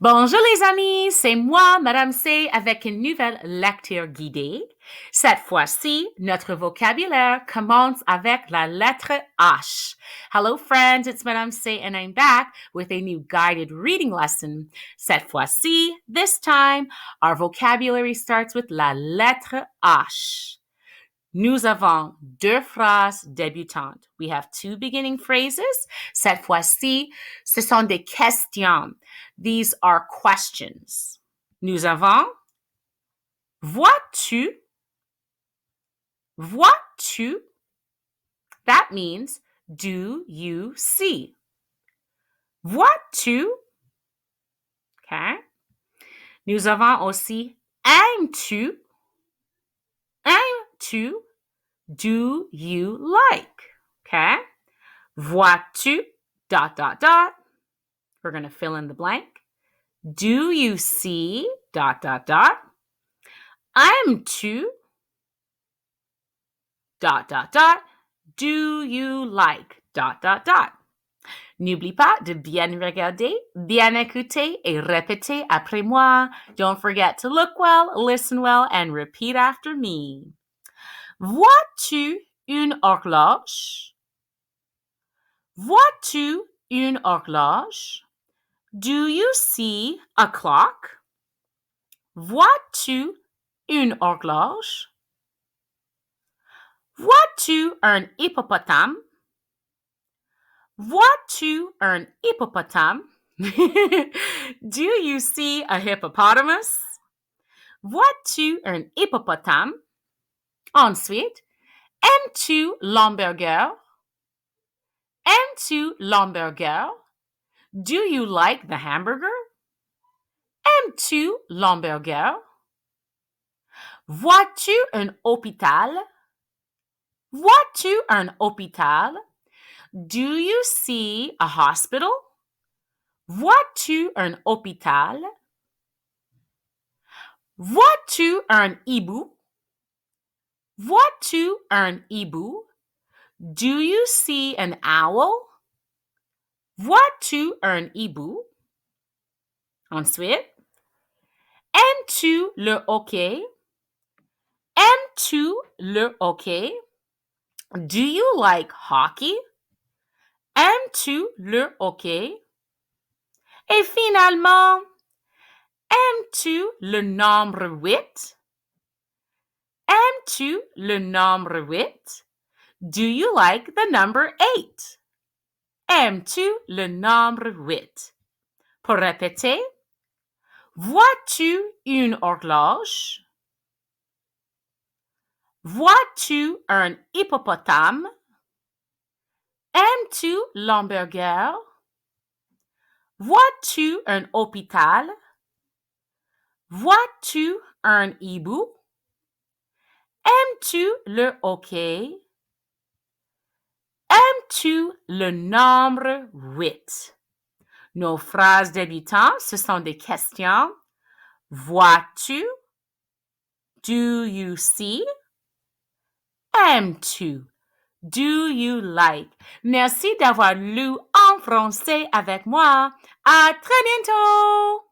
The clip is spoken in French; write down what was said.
Bonjour les amis, c'est moi, Madame C, avec une nouvelle lecture guidée. Cette fois-ci, notre vocabulaire commence avec la lettre H. Hello friends, it's Madame C and I'm back with a new guided reading lesson. Cette fois-ci, this time, our vocabulary starts with la lettre H. Nous avons deux phrases débutantes. We have two beginning phrases. Cette fois-ci, ce sont des questions. These are questions. Nous avons vois-tu? Vois-tu? That means do you see? Vois-tu? Okay. Nous avons aussi aimes-tu? Aimes-tu? Do you like? Okay. Vois-tu? ... We're going to fill in the blank. Do you see ... Aimes-tu? ... Do you like ... N'oublie pas de bien regarder, bien écouter et répéter après moi. Don't forget to look well, listen well, and repeat after me. Vois-tu une horloge? Vois-tu une horloge? Do you see a clock? Vois-tu une horloge? Vois-tu un hippopotame? Vois-tu un hippopotame? Do you see a hippopotamus? Vois-tu un hippopotame? Ensuite, aimes-tu l'hamburger? Aimes-tu l'hamburger? Do you like the hamburger? Aimes-tu l'hamburger? Vois-tu un hôpital? Vois-tu un hôpital? Do you see a hospital? Vois-tu un hôpital? Vois-tu un hibou? Vois-tu un hibou? Do you see an owl? Vois-tu un hibou? Ensuite, aimes-tu le hockey? Aimes-tu le hockey? Do you like hockey? Aimes-tu le hockey? Et finalement, aimes-tu le nombre 8? Aimes-tu le nombre 8? Do you like the number 8? Aimes-tu le nombre 8? Pour répéter, vois-tu une horloge? Vois-tu un hippopotame? Aimes-tu l'hamburger? Vois-tu un hôpital? Vois-tu un hibou? Aimes-tu le hockey? Aimes-tu le nombre 8? Nos phrases débutantes, ce sont des questions. Vois-tu? Do you see? Aimes-tu? Do you like? Merci d'avoir lu en français avec moi. À très bientôt!